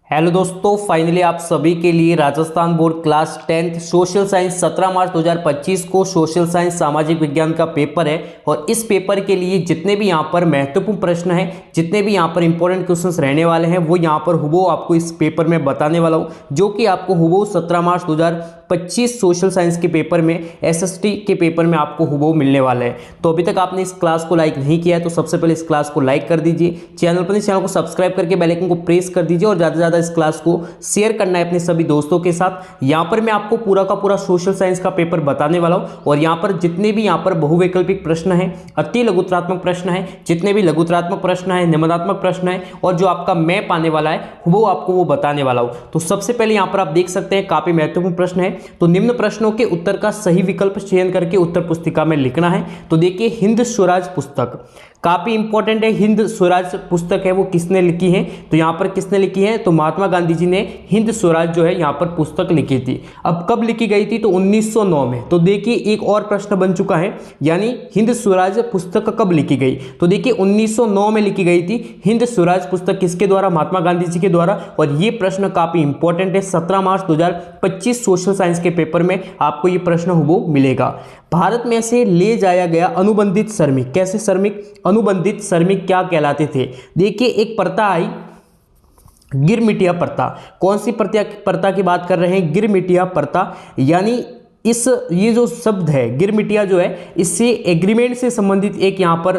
Hello दोस्तों, finally आप सभी के लिए Rajasthan board class 10th social science 17 मार्च 2025 को सोशल साइंस सामाजिक विज्ञान का पेपर है। और इस पेपर के लिए जितने भी यहाँ पर महत्वपूर्ण प्रश्न हैं, जितने भी यहाँ पर इंपॉर्टेंट क्वेश्चंस रहने वाले हैं, वो यहाँ पर हुबहू आपको इस पेपर में बताने वाला हूँ, जो कि आपको हुबहू 17 मार्च 2025 सोशल साइंस के पेपर में एसएसटी के पेपर में आपको हुबहू मिलने वाला है। तो अभी तक आपने इस क्लास को लाइक नहीं किया है तो सबसे पहले इस क्लास को लाइक कर दीजिए, चैनल को सब्सक्राइब करके बेल आइकन को प्रेस कर दीजिए और ज़्यादा से ज़्यादा इस क्लास को शेयर करना है अपने सभी दोस्तों के साथ। यहां पर मैं आपको पूरा का पूरा सोशल साइंस का पेपर बताने वाला हूं और यहां पर जितने भी यहां पर बहुवैकल्पिक प्रश्न हैं, अति लघुत्रात्मक प्रश्न हैं, जितने भी लघुत्रात्मक प्रश्न हैं, निबंधात्मक प्रश्न हैं और जो आपका मैप आने वाला है वो आपको वो बताने वाला हूं। तो सबसे पहले यहां पर आप देख सकते हैं काफी महत्वपूर्ण प्रश्न है। तो निम्न प्रश्नों के उत्तर का सही विकल्प चयन करके उत्तर पुस्तिका में लिखना है। तो देखिए, हिंद स्वराज पुस्तक काफी इंपॉर्टेंट है। हिंद स्वराज पुस्तक है वो किसने लिखी है? तो यहाँ पर किसने लिखी है? तो महात्मा गांधी जी ने हिंद स्वराज जो है यहाँ पर पुस्तक लिखी थी। अब कब लिखी गई थी? तो 1909 में। तो देखिए, एक और प्रश्न बन चुका है, यानी हिंद स्वराज पुस्तक कब लिखी गई? तो देखिए 1909 में लिखी गई थी हिंद स्वराज पुस्तक। किसके द्वारा? महात्मा गांधी जी के द्वारा। और ये प्रश्न काफी इंपॉर्टेंट है। 17 मार्च 2025 सोशल साइंस के पेपर में आपको ये प्रश्न हुबहू मिलेगा। भारत में से ले जाया गया अनुबंधित श्रमिक, कैसे श्रमिक? अनुबंधित श्रमिक क्या कहलाते थे? देखिए, एक प्रथा आई गिरमिटिया प्रथा। कौन सी प्रथा की बात कर रहे हैं? गिरमिटिया प्रथा। यानी ये जो शब्द है गिरमिटिया जो है, इससे एग्रीमेंट से संबंधित एक यहाँ पर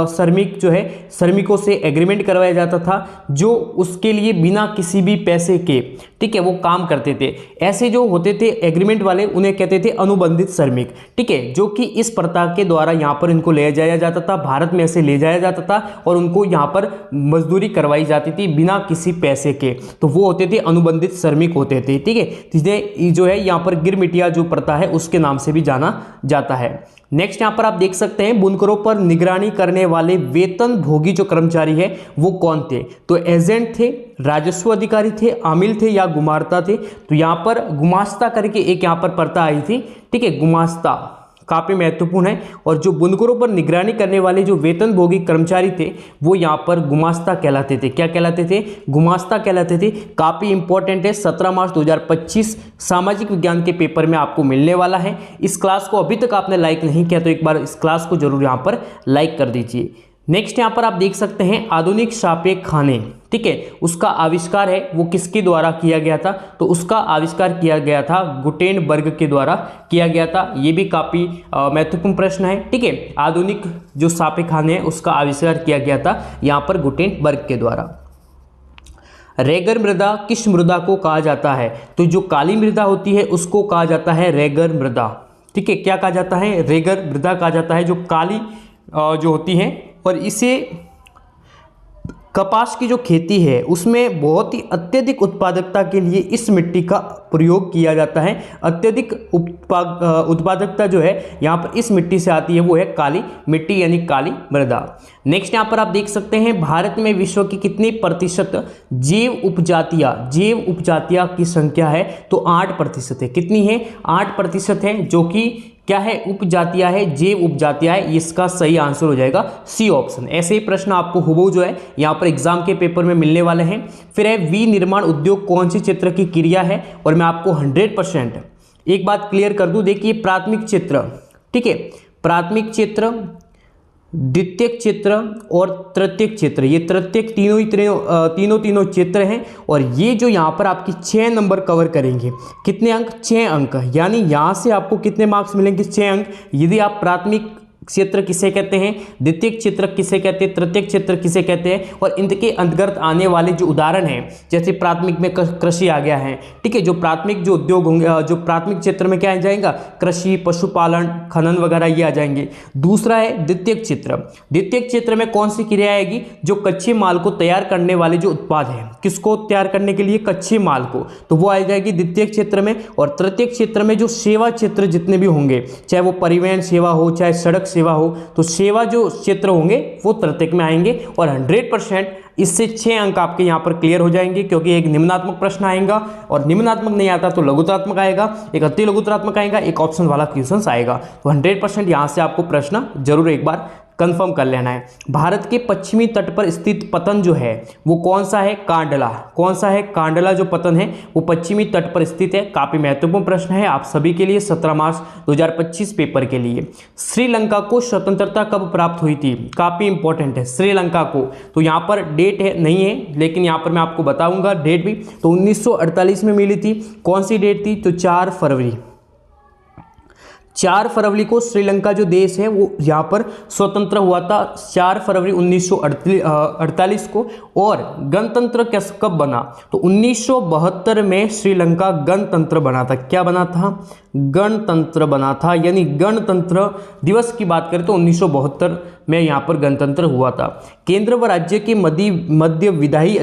श्रमिक जो है, श्रमिकों से एग्रीमेंट करवाया जाता था जो उसके लिए बिना किसी भी पैसे के, ठीक है, वो काम करते थे। ऐसे जो होते थे एग्रीमेंट वाले, उन्हें कहते थे अनुबंधित श्रमिक, ठीक है, जो कि इस प्रथा के द्वारा यहाँ पर इनको ले जाया जाता था, भारत में ऐसे ले जाया जाता था और उनको यहाँ पर मजदूरी करवाई जाती थी बिना किसी पैसे के। तो वो होते थे अनुबंधित श्रमिक होते थे, ठीक है। जिन्हें जो है यहाँ पर गिरमिटिया जो प्रथा है उसके नाम से भी जाना जाता है। नेक्स्ट यहां पर आप देख सकते हैं, बुनकरों पर निगरानी करने वाले वेतन भोगी जो कर्मचारी है वो कौन थे? तो एजेंट थे, राजस्व अधिकारी थे, आमिल थे या गुमास्ता थे? तो यहां पर गुमास्ता करके एक यहां पर प्रथा आई थी, ठीक है, गुमास्ता काफी महत्वपूर्ण है। और जो बुनकरों पर निगरानी करने वाले जो वेतन भोगी कर्मचारी थे वो यहाँ पर गुमास्ता कहलाते थे। क्या कहलाते थे? गुमास्ता कहलाते थे। काफी इंपॉर्टेंट है, 17 मार्च 2025 सामाजिक विज्ञान के पेपर में आपको मिलने वाला है। इस क्लास को अभी तक आपने लाइक नहीं किया तो एक बार इस क्लास को जरूर यहाँ पर लाइक कर दीजिए। नेक्स्ट यहाँ पर आप देख सकते हैं आधुनिक सापेक्ष खाने, ठीक है, उसका आविष्कार है वो किसके द्वारा किया गया था? तो उसका आविष्कार किया गया था गुटेनबर्ग के द्वारा किया गया था। ये भी काफी महत्वपूर्ण प्रश्न है, ठीक है। आधुनिक जो सापेक्ष खाने है उसका आविष्कार किया गया था यहाँ पर गुटेनबर्ग के द्वारा। रेगर मृदा किस मृदा को कहा जाता है? तो जो काली मृदा होती है उसको कहा जाता है रेगर मृदा, ठीक है। क्या कहा जाता है? रेगर मृदा कहा जाता है, जो काली जो होती है। और इसे कपास की जो खेती है उसमें बहुत ही अत्यधिक उत्पादकता के लिए इस मिट्टी का प्रयोग किया जाता है। अत्यधिक उत्पादकता जो है यहाँ पर इस मिट्टी से आती है वो है काली मिट्टी, यानी काली मृदा। नेक्स्ट यहाँ पर आप देख सकते हैं, भारत में विश्व की कितनी प्रतिशत जैव उपजातियां की संख्या है? तो 8% है। कितनी है? 8% है, जो कि क्या है? उपजातियां है, जैव उपजातियां है। इसका सही आंसर हो जाएगा सी ऑप्शन। ऐसे ही प्रश्न आपको हुबहू जो है यहाँ पर एग्जाम के पेपर में मिलने वाले हैं। फिर है विनिर्माण उद्योग कौन से क्षेत्र की क्रिया है? और मैं आपको 100% एक बात क्लियर कर दूं, देखिए प्राथमिक क्षेत्र, ठीक है, प्राथमिक क्षेत्र, द्वितीयक क्षेत्र और तृतीयक क्षेत्र, ये तृतीयक तीनों क्षेत्र हैं। और ये जो यहाँ पर आपकी 6 नंबर कवर करेंगे। कितने अंक? 6 अंक। यानी यहाँ से आपको कितने मार्क्स मिलेंगे? 6 अंक। यदि आप प्राथमिक क्षेत्र किसे कहते हैं, द्वितीयक क्षेत्र किसे कहते हैं, तृतीयक क्षेत्र किसे कहते हैं, और इनके अंतर्गत आने वाले जो उदाहरण हैं, जैसे प्राथमिक में कृषि आ गया है, ठीक है, जो प्राथमिक जो उद्योग होंगे, जो प्राथमिक क्षेत्र में क्या आ जाएगा? कृषि, पशुपालन, खनन वगैरह ये आ जाएंगे। दूसरा है द्वितीयक क्षेत्र। द्वितीयक क्षेत्र में कौन सी क्रिया आएगी? जो कच्चे माल को तैयार करने वाले जो उत्पाद है, किसको तैयार करने के लिए? कच्चे माल को, तो वो आ जाएगी द्वितीयक क्षेत्र में। और तृतीयक क्षेत्र में जो सेवा क्षेत्र जितने भी होंगे, चाहे वो परिवहन सेवा हो, चाहे सड़क सेवा हो, तो सेवा जो क्षेत्र होंगे वो तृतीयक में आएंगे। और 100% इससे 6 अंक आपके यहाँ पर क्लियर हो जाएंगे, क्योंकि एक निम्नात्मक प्रश्न आएगा और निम्नात्मक नहीं आता तो लघुत्रात्मक आएगा, एक अति लघुत्रात्मक आएगा, एक ऑप्शन वाला क्वेश्चन आएगा। तो 100% यहाँ से आपको प्रश्न जरूर एक बार कंफर्म कर लेना है। भारत के पश्चिमी तट पर स्थित पतन जो है वो कौन सा है? कांडला। कौन सा है? कांडला जो पतन है वो पश्चिमी तट पर स्थित है। काफी महत्वपूर्ण प्रश्न है आप सभी के लिए 17 मार्च 2025 पेपर के लिए। श्रीलंका को स्वतंत्रता कब प्राप्त हुई थी? काफी इंपॉर्टेंट है श्रीलंका को, तो यहाँ पर डेट है नहीं है, लेकिन यहाँ पर मैं आपको बताऊंगा डेट भी। तो 1948 में मिली थी। कौन सी डेट थी? तो 4 फरवरी। 4 फरवरी को श्रीलंका जो देश है वो यहाँ पर स्वतंत्र हुआ था, 4 फरवरी 1948 को। और गणतंत्र कब बना? तो 1972 में श्रीलंका गणतंत्र बना था। क्या बना था? गणतंत्र बना था, यानी गणतंत्र दिवस की बात करें तो 1972 में यहाँ पर गणतंत्र हुआ था। केंद्र व राज्य के मध्य विधायी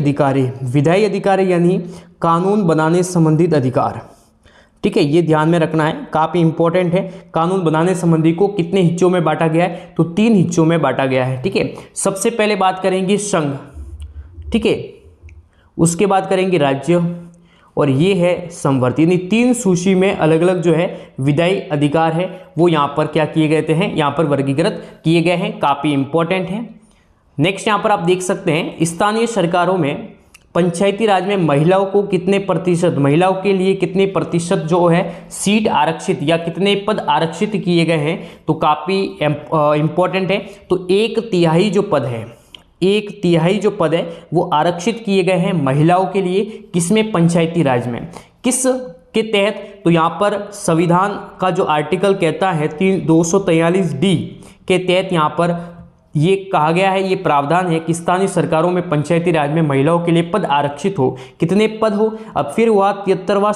अधिकार यानी कानून बनाने संबंधित अधिकार। ठीक है, ये ध्यान में रखना है, काफ़ी इंपॉर्टेंट है। कानून बनाने संबंधी को कितने हिस्सों में बांटा गया है? तो 3 हिस्सों में बांटा गया है। ठीक है, सबसे पहले बात करेंगे संघ, ठीक है, उसके बाद करेंगे राज्य, और ये है संवर्ती। यानी 3 सूची में अलग अलग जो है विधायी अधिकार है वो यहाँ पर क्या किए गए हैं? यहाँ पर वर्गीकृत किए गए हैं। काफ़ी इंपॉर्टेंट है। नेक्स्ट यहाँ पर आप देख सकते हैं स्थानीय सरकारों में पंचायती राज में महिलाओं को कितने प्रतिशत, महिलाओं के लिए कितने प्रतिशत जो है सीट आरक्षित या कितने पद आरक्षित किए गए हैं? तो काफ़ी इंपॉर्टेंट है। तो 1/3 जो पद है, 1/3 जो पद है वो आरक्षित किए गए हैं महिलाओं के लिए। किसमें? पंचायती राज में। किस के तहत? तो यहाँ पर संविधान का जो आर्टिकल कहता है 243D के तहत यहाँ पर ये कहा गया है, ये प्रावधान है कि स्थानीय सरकारों में पंचायती राज में महिलाओं के लिए पद आरक्षित हो। कितने पद हो? अब फिर हुआ 73वां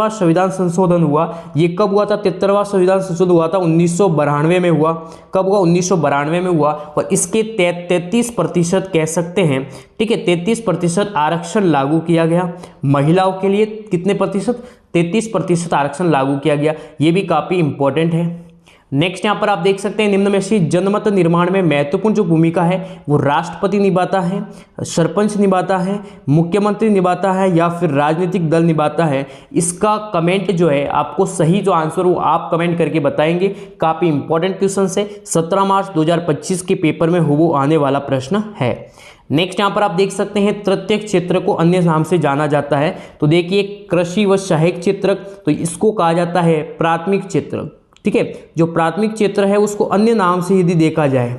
संविधान संशोधन हुआ। ये कब हुआ था? 73वां संविधान संशोधन हुआ था 1992 में हुआ। कब हुआ? 1992 में हुआ। और इसके 33% कह सकते हैं, ठीक है, 33% आरक्षण लागू किया गया महिलाओं के लिए। कितने प्रतिशत? 33% आरक्षण लागू किया गया। ये भी काफ़ी इंपॉर्टेंट है। नेक्स्ट यहाँ पर आप देख सकते हैं निम्न में से जनमत निर्माण में महत्वपूर्ण जो भूमिका है वो राष्ट्रपति निभाता है, सरपंच निभाता है, मुख्यमंत्री निभाता है, या फिर राजनीतिक दल निभाता है? इसका कमेंट जो है आपको सही जो आंसर वो आप कमेंट करके बताएंगे। काफ़ी इंपॉर्टेंट क्वेश्चन है, 17 मार्च 2025 के पेपर में वो आने वाला प्रश्न है। नेक्स्ट यहाँ पर आप देख सकते हैं तृतीय क्षेत्र को अन्य नाम से जाना जाता है। तो देखिए कृषि व सहायक क्षेत्र, तो इसको कहा जाता है प्राथमिक क्षेत्र। ठीक है, जो प्राथमिक क्षेत्र है उसको अन्य नाम से यदि देखा जाए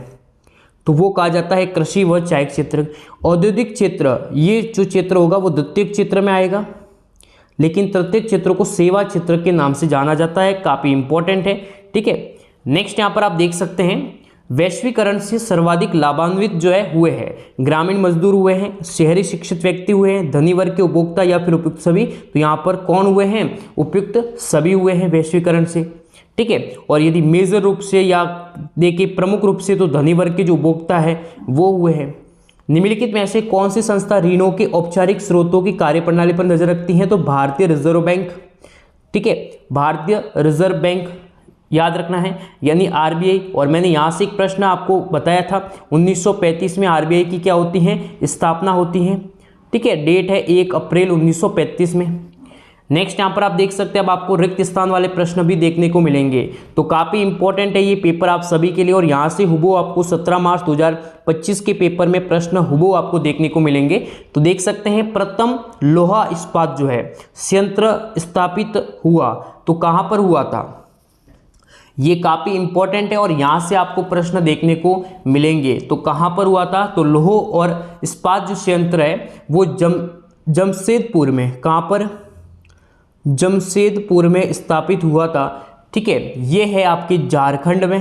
तो वो कहा जाता है कृषि व सहायक क्षेत्र। औद्योगिक क्षेत्र, ये जो क्षेत्र होगा वो द्वितीय क्षेत्र में आएगा, लेकिन तृतीय क्षेत्र को सेवा क्षेत्र के नाम से जाना जाता है। काफ़ी इंपॉर्टेंट है। ठीक है, नेक्स्ट यहाँ पर आप देख सकते हैं वैश्वीकरण से सर्वाधिक लाभान्वित जो है हुए हैं ग्रामीण मजदूर हुए हैं, शहरी शिक्षित व्यक्ति हुए हैं, धनी वर्ग के उपभोक्ता, या फिर उपयुक्त सभी। तो यहाँ पर कौन हुए हैं? उपयुक्त सभी हुए हैं वैश्वीकरण से। ठीक है, और यदि मेजर रूप से या देखिए प्रमुख रूप से तो धनी वर्ग के जो उपभोक्ता है वो हुए हैं। निम्नलिखित में से कौन सी संस्था ऋणों के औपचारिक स्रोतों की कार्यप्रणाली पर नजर रखती है? तो भारतीय रिजर्व बैंक। ठीक है, भारतीय रिजर्व बैंक याद रखना है, यानी आरबीआई। और मैंने यहाँ से एक प्रश्न आपको बताया था 1935 में आरबीआई की क्या होती है? स्थापना होती है। ठीक है, डेट है 1 अप्रैल 1935 में। नेक्स्ट यहाँ पर आप देख सकते हैं अब आपको रिक्त स्थान वाले प्रश्न भी देखने को मिलेंगे, तो काफ़ी इंपॉर्टेंट है ये पेपर आप सभी के लिए। और यहाँ से हुबहू आपको 17 मार्च 2025 के पेपर में प्रश्न हुबहू आपको देखने को मिलेंगे। तो देख सकते हैं प्रथम लोहा इस्पात जो है संयंत्र स्थापित हुआ तो कहाँ पर हुआ था? ये काफ़ी इंपॉर्टेंट है और यहाँ से आपको प्रश्न देखने को मिलेंगे। तो कहाँ पर हुआ था? तो लोह और इस्पात जो संयंत्र है वो जमशेदपुर में, कहाँ पर? जमशेदपुर में स्थापित हुआ था। ठीक है, ये है आपके झारखंड में।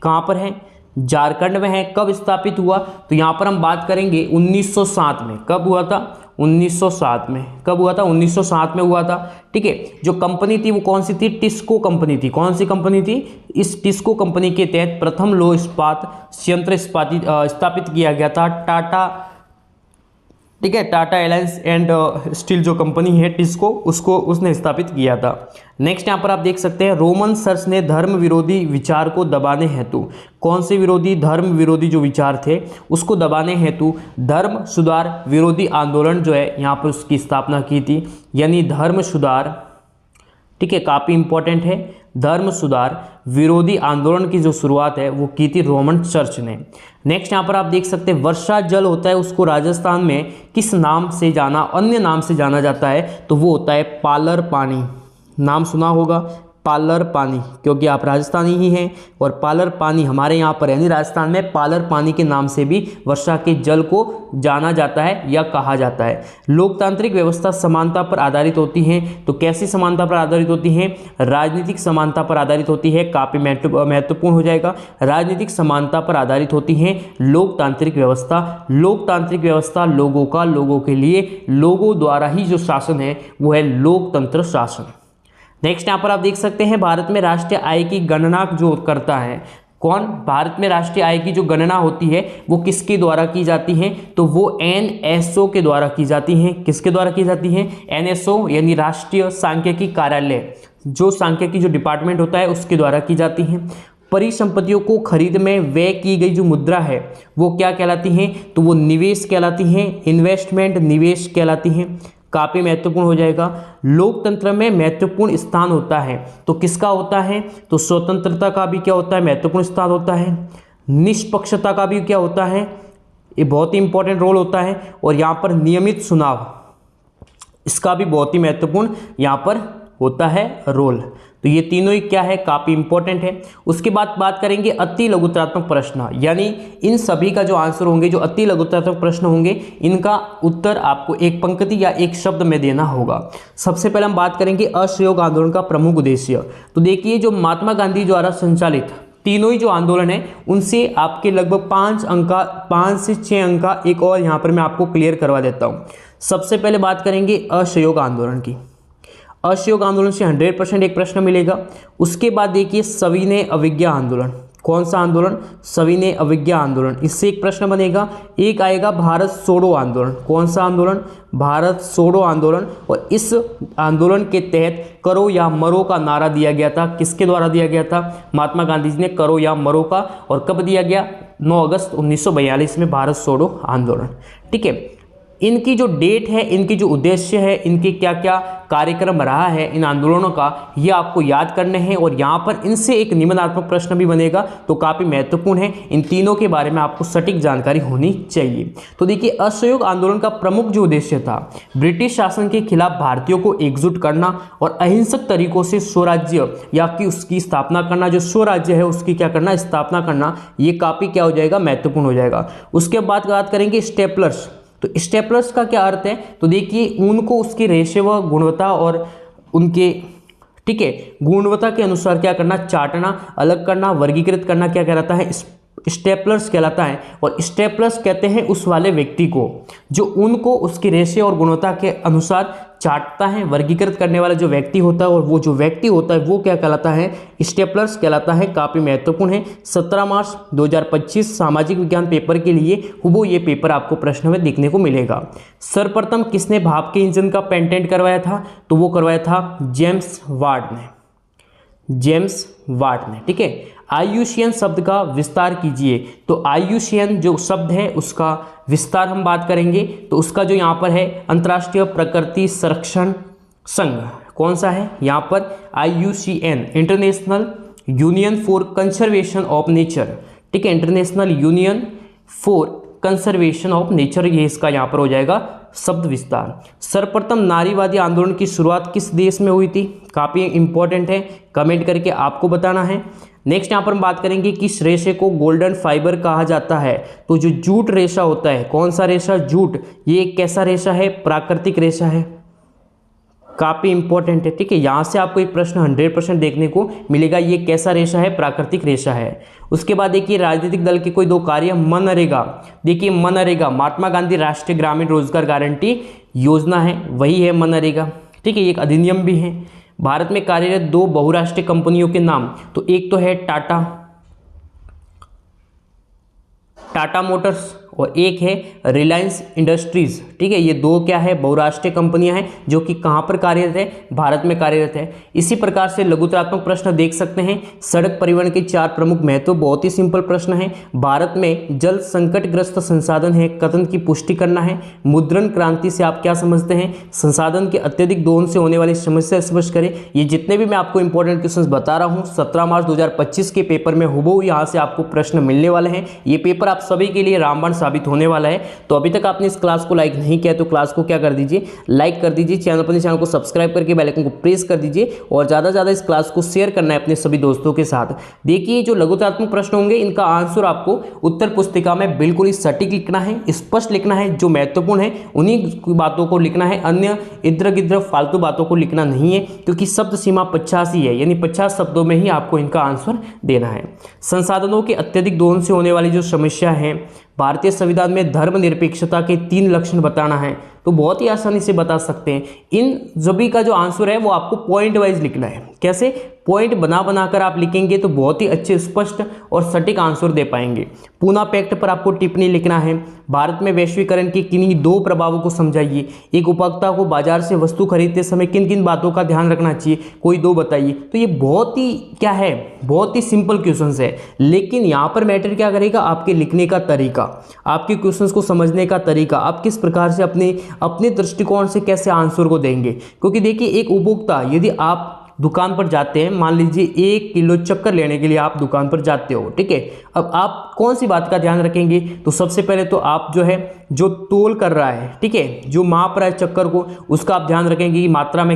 कहाँ पर है? झारखंड में है। कब स्थापित हुआ? तो यहाँ पर हम बात करेंगे 1907 में। कब हुआ था? 1907 में। कब हुआ था? 1907 में हुआ था। ठीक है, जो कंपनी थी वो कौन सी थी? टिस्को कंपनी थी। कौन सी कंपनी थी? इस टिस्को कंपनी के तहत प्रथम लोह इस्पात संयंत्र स्थापित किया गया था टाटा। ठीक है, टाटा एलायंस एंड स्टील जो कंपनी है टिस्को, उसने स्थापित किया था। नेक्स्ट यहाँ पर आप देख सकते हैं रोमन सर्स ने धर्म विरोधी विचार को दबाने हेतु, कौन से विरोधी? धर्म विरोधी जो विचार थे उसको दबाने हेतु धर्म सुधार विरोधी आंदोलन जो है यहाँ पर उसकी स्थापना की थी, यानी धर्म सुधार ठीक है, काफ़ी इंपॉर्टेंट है। धर्म सुधार विरोधी आंदोलन की जो शुरुआत है वो की थी रोमन चर्च ने। नेक्स्ट यहाँ पर आप देख सकते हैं वर्षा जल होता है उसको राजस्थान में किस नाम से जाना, अन्य नाम से जाना जाता है, तो वो होता है पालर पानी। नाम सुना होगा पालर पानी, क्योंकि आप राजस्थानी ही हैं और पालर पानी हमारे यहाँ पर यानी राजस्थान में पालर पानी के नाम से भी वर्षा के जल को जाना जाता है या कहा जाता है। लोकतांत्रिक व्यवस्था समानता पर आधारित होती है, तो कैसी समानता पर आधारित होती है? राजनीतिक समानता पर आधारित होती है। काफ़ी महत्वपूर्ण हो जाएगा। राजनीतिक समानता पर आधारित होती है लोकतांत्रिक व्यवस्था। लोकतांत्रिक व्यवस्था लोगों का, लोगों के लिए, लोगों द्वारा ही जो शासन है वो है लोकतंत्र शासन। नेक्स्ट यहाँ पर आप देख सकते हैं भारत में राष्ट्रीय आय की गणना जो करता है कौन? भारत में राष्ट्रीय आय की जो गणना होती है वो किसके द्वारा की जाती है? तो वो एनएसओ के द्वारा की जाती है। किसके द्वारा की जाती है? एनएसओ यानी राष्ट्रीय सांख्यिकी कार्यालय, जो सांख्यिकी जो डिपार्टमेंट होता है उसके द्वारा की जाती है। परिसंपत्तियों को खरीद में व्यय की गई जो मुद्रा है वो क्या कहलाती है? तो वो निवेश कहलाती है, इन्वेस्टमेंट, निवेश कहलाती है। काफ़ी महत्वपूर्ण हो जाएगा। लोकतंत्र में महत्वपूर्ण स्थान होता है, तो किसका होता है? तो स्वतंत्रता का भी क्या होता है? महत्वपूर्ण स्थान होता है। निष्पक्षता का भी क्या होता है? ये बहुत ही इंपॉर्टेंट रोल होता है। और यहाँ पर नियमित चुनाव, इसका भी बहुत ही महत्वपूर्ण यहाँ पर होता है रोल। तो ये तीनों ही क्या है? काफ़ी इंपॉर्टेंट है। उसके बाद बात करेंगे अति लघुत्तरात्मक प्रश्न, यानी इन सभी का जो आंसर होंगे, जो अति लघुत्तरात्मक प्रश्न होंगे, इनका उत्तर आपको एक पंक्ति या एक शब्द में देना होगा। सबसे पहले हम बात करेंगे असहयोग आंदोलन का प्रमुख उद्देश्य। तो देखिए जो महात्मा गांधी द्वारा संचालित तीनों ही जो आंदोलन है उनसे आपके लगभग 5 से 6 अंक का एक और यहाँ पर मैं आपको क्लियर करवा देता हूँ। सबसे पहले बात करेंगे असहयोग आंदोलन की। असहयोग आंदोलन से 100% एक प्रश्न मिलेगा। उसके बाद देखिए सविनय अवज्ञा आंदोलन। कौन सा आंदोलन? सविनय अवज्ञा आंदोलन, इससे एक प्रश्न बनेगा। एक आएगा भारत छोड़ो आंदोलन। कौन सा आंदोलन? भारत छोड़ो आंदोलन। और इस आंदोलन के तहत करो या मरो का नारा दिया गया था। किसके द्वारा दिया गया था? महात्मा गांधी जी ने करो या मरो का। और कब दिया गया? 9 अगस्त 1942 में भारत छोड़ो आंदोलन। ठीक है, इनकी जो डेट है, इनकी जो उद्देश्य है, इनके क्या क्या कार्यक्रम रहा है इन आंदोलनों का, ये आपको याद करने हैं। और यहाँ पर इनसे एक निबंधात्मक प्रश्न भी बनेगा, तो काफ़ी महत्वपूर्ण है। इन तीनों के बारे में आपको सटीक जानकारी होनी चाहिए। तो देखिए असहयोग आंदोलन का प्रमुख जो उद्देश्य था ब्रिटिश शासन के खिलाफ भारतीयों को एकजुट करना और अहिंसक तरीकों से स्वराज्य या कि उसकी स्थापना करना, जो स्वराज्य है उसकी क्या करना? स्थापना करना। ये काफ़ी क्या हो जाएगा? महत्वपूर्ण हो जाएगा। उसके बाद बात करेंगे स्टेपलर्स। तो स्टेपलर्स का क्या अर्थ है? तो देखिए उनको उसकी रेशे व गुणवत्ता और उनके ठीक है गुणवत्ता के अनुसार क्या करना? चाटना, अलग करना, वर्गीकृत करना क्या कहलाता है? स्टेपलर्स कहलाता है। और स्टेपलर्स कहते हैं उस वाले व्यक्ति को जो उनको उसकी रेशे और गुणवत्ता के अनुसार चाटता है। वर्गीकृत करने वाला जो व्यक्ति होता है और वो जो व्यक्ति होता है वो क्या कहलाता है? स्टेपलर्स कहलाता है। काफ़ी महत्वपूर्ण है। 17 मार्च 2025 सामाजिक विज्ञान पेपर के लिए हुबहू ये पेपर आपको प्रश्न में देखने को मिलेगा। सर्वप्रथम किसने भाप के इंजन का पेटेंट करवाया था? तो वो करवाया था जेम्स वाट ने। जेम्स वाट ने। ठीक है, आयुष्यन शब्द का विस्तार कीजिए। तो आयुष्यन जो शब्द है उसका विस्तार हम बात करेंगे, तो उसका जो यहाँ पर है अंतर्राष्ट्रीय प्रकृति संरक्षण संघ। कौन सा है? यहाँ पर IUCN, international union for conservation of nature. ठीक है, international union for conservation of nature, ये इसका यहाँ पर हो जाएगा शब्द विस्तार। सर्वप्रथम नारीवादी आंदोलन की शुरुआत किस देश में हुई थी? काफ़ी इंपॉर्टेंट है, कमेंट करके आपको बताना है। नेक्स्ट यहाँ पर हम बात करेंगे किस रेशे को गोल्डन फाइबर कहा जाता है? तो जो जूट रेशा होता है, कौन सा रेशा? जूट। ये एक कैसा रेशा है? प्राकृतिक रेशा है। काफ़ी इंपॉर्टेंट है। ठीक है, यहाँ से आपको एक प्रश्न 100% देखने को मिलेगा। ये कैसा रेशा है? प्राकृतिक रेशा है। उसके बाद देखिए राजनीतिक दल के कोई 2 कार्य। मनरेगा। देखिए मनरेगा महात्मा गांधी राष्ट्रीय ग्रामीण रोजगार गारंटी योजना है, वही है मनरेगा। ठीक है, एक अधिनियम भी है। भारत में कार्यरत 2 बहुराष्ट्रीय कंपनियों के नाम। तो एक तो है टाटा मोटर्स और एक है रिलायंस इंडस्ट्रीज। ठीक है, ये दो क्या है, बहुराष्ट्रीय कंपनियां हैं जो कि कहां पर कार्यरत है, भारत में कार्यरत है। इसी प्रकार से लघुतरात्मक प्रश्न देख सकते हैं। सड़क परिवहन के 4 प्रमुख महत्व, बहुत ही सिंपल प्रश्न है। भारत में जल संकटग्रस्त संसाधन है, कथन की पुष्टि करना है। मुद्रण क्रांति से आप क्या समझते हैं, संसाधन के अत्यधिक दोहन से होने वाली समस्या स्पष्ट करें। ये जितने भी मैं आपको इंपॉर्टेंट क्वेश्चंस बता रहा हूं 17 मार्च 2025 के पेपर में हुबहू यहां से आपको प्रश्न मिलने वाले हैं। ये पेपर आप सभी के लिए रामबाण साबित होने वाला है। तो अभी तक आपने इस क्लास को लाइक नहीं किया तो क्लास को क्या कर दीजिए, लाइक कर दीजिए। चैनल को सब्सक्राइब करके बेल आइकन को प्रेस कर दीजिए और ज़्यादा से ज़्यादा इस क्लास को शेयर करना है अपने सभी दोस्तों के साथ। देखिए, जो लघुतात्मक प्रश्न होंगे इनका आंसर आपको उत्तर पुस्तिका में बिल्कुल ही सटीक लिखना है, स्पष्ट लिखना है। जो महत्वपूर्ण है उन्हीं बातों को लिखना है, अन्य इधर गिधर फालतू बातों को लिखना नहीं है, क्योंकि शब्द सीमा 85 है, यानी 50 शब्दों में ही आपको इनका आंसर देना है। संसाधनों के अत्यधिक दोहन से होने वाली जो समस्या है, भारतीय संविधान में धर्मनिरपेक्षता के 3 लक्षण बताना है, तो बहुत ही आसानी से बता सकते हैं। इन सभी का जो आंसर है वो आपको पॉइंट वाइज लिखना है। कैसे, पॉइंट बना बनाकर आप लिखेंगे तो बहुत ही अच्छे, स्पष्ट और सटीक आंसर दे पाएंगे। पूना पैक्ट पर आपको टिप्पणी लिखना है। भारत में वैश्वीकरण के किन्हीं 2 प्रभावों को समझाइए। एक, उपभोक्ता को बाजार से वस्तु खरीदते समय किन किन बातों का ध्यान रखना चाहिए, कोई 2 बताइए। तो ये बहुत ही क्या है, बहुत ही सिंपल क्वेश्चन है, लेकिन यहाँ पर मैटर क्या करेगा, आपके लिखने का तरीका, आपके क्वेश्चंस को समझने का तरीका, आप किस प्रकार से अपने दृष्टिकोण से कैसे आंसर को देंगे। क्योंकि देखिए, एक उपभोक्ता, यदि आप दुकान पर जाते हैं, मान लीजिए 1 किलो चक्कर लेने के लिए आप दुकान पर जाते हो, ठीक है, अब आप कौन सी बात का ध्यान रखेंगे, तो सबसे पहले तो आप जो है, जो तोल कर रहा है, ठीक है, जो माप रहा है चक्कर को, उसका आप ध्यान रखेंगे कि मात्रा में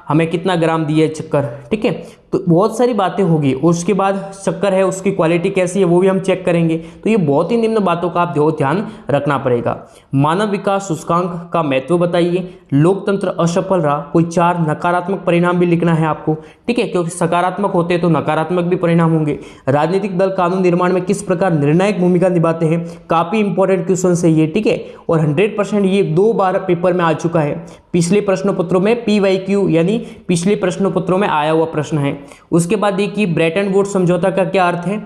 हमें कितना ग्राम दिया है चक्कर, ठीक है। तो बहुत सारी बातें होगी। उसके बाद चक्कर है, उसकी क्वालिटी कैसी है वो भी हम चेक करेंगे। तो ये बहुत ही निम्न बातों का आप ध्यान रखना पड़ेगा। मानव विकास सूचकांक का महत्व बताइए। लोकतंत्र असफल रहा, कोई 4 नकारात्मक परिणाम भी लिखना है आपको, ठीक है, क्योंकि सकारात्मक होते हैं तो नकारात्मक भी परिणाम होंगे। राजनीतिक दल कानून निर्माण में किस प्रकार निर्णायक भूमिका निभाते हैं, काफी इंपॉर्टेंट क्वेश्चन है ये, ठीक है, और 100% ये 2 बार पेपर में आ चुका है। पिछले प्रश्न पत्रों में PYQ यानी पिछले प्रश्न पत्रों में आया हुआ प्रश्न है। उसके बाद देखिए, ब्रेटन वुड्स समझौता का क्या अर्थ है,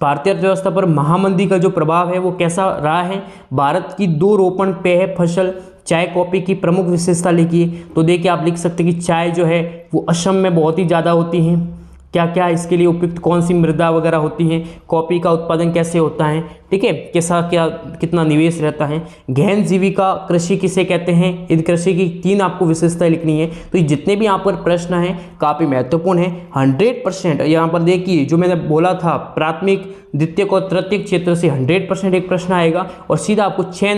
भारतीय अर्थव्यवस्था पर महामंदी का जो प्रभाव है वो कैसा रहा है, भारत की 2 रोपण पेय फसल चाय कॉफी की प्रमुख विशेषता लिखिए। तो देखिए, आप लिख सकते हैं कि चाय जो है वो असम में बहुत ही ज़्यादा होती है, क्या क्या इसके लिए उपयुक्त कौन सी मृदा वगैरह होती है, कॉफी का उत्पादन कैसे होता है, ठीक है, कैसा क्या कितना निवेश रहता है, गहन जीविका कृषि किसे कहते हैं, इन कृषि की 3 आपको विशेषताएं लिखनी है। तो ये जितने भी यहाँ पर प्रश्न हैं काफ़ी महत्वपूर्ण है। 100% यहाँ पर देखिए, जो मैंने बोला था, प्राथमिक द्वितीयक और तृतीयक क्षेत्र से 100% एक प्रश्न आएगा और सीधा आपको 6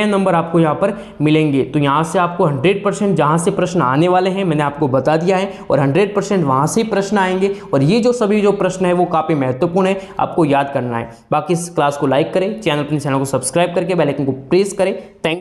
नंबर आपको यहाँ पर मिलेंगे। तो यहाँ से आपको 100% जहाँ से प्रश्न आने वाले हैं मैंने आपको बता दिया है, और 100% वहाँ से प्रश्न आएंगे। और ये जो सभी जो प्रश्न है वो काफ़ी महत्वपूर्ण है, आपको याद करना है। बाकी इस क्लास को लाइक करें, चैनल को सब्सक्राइब करके बेल आइकन को प्रेस करें। थैंक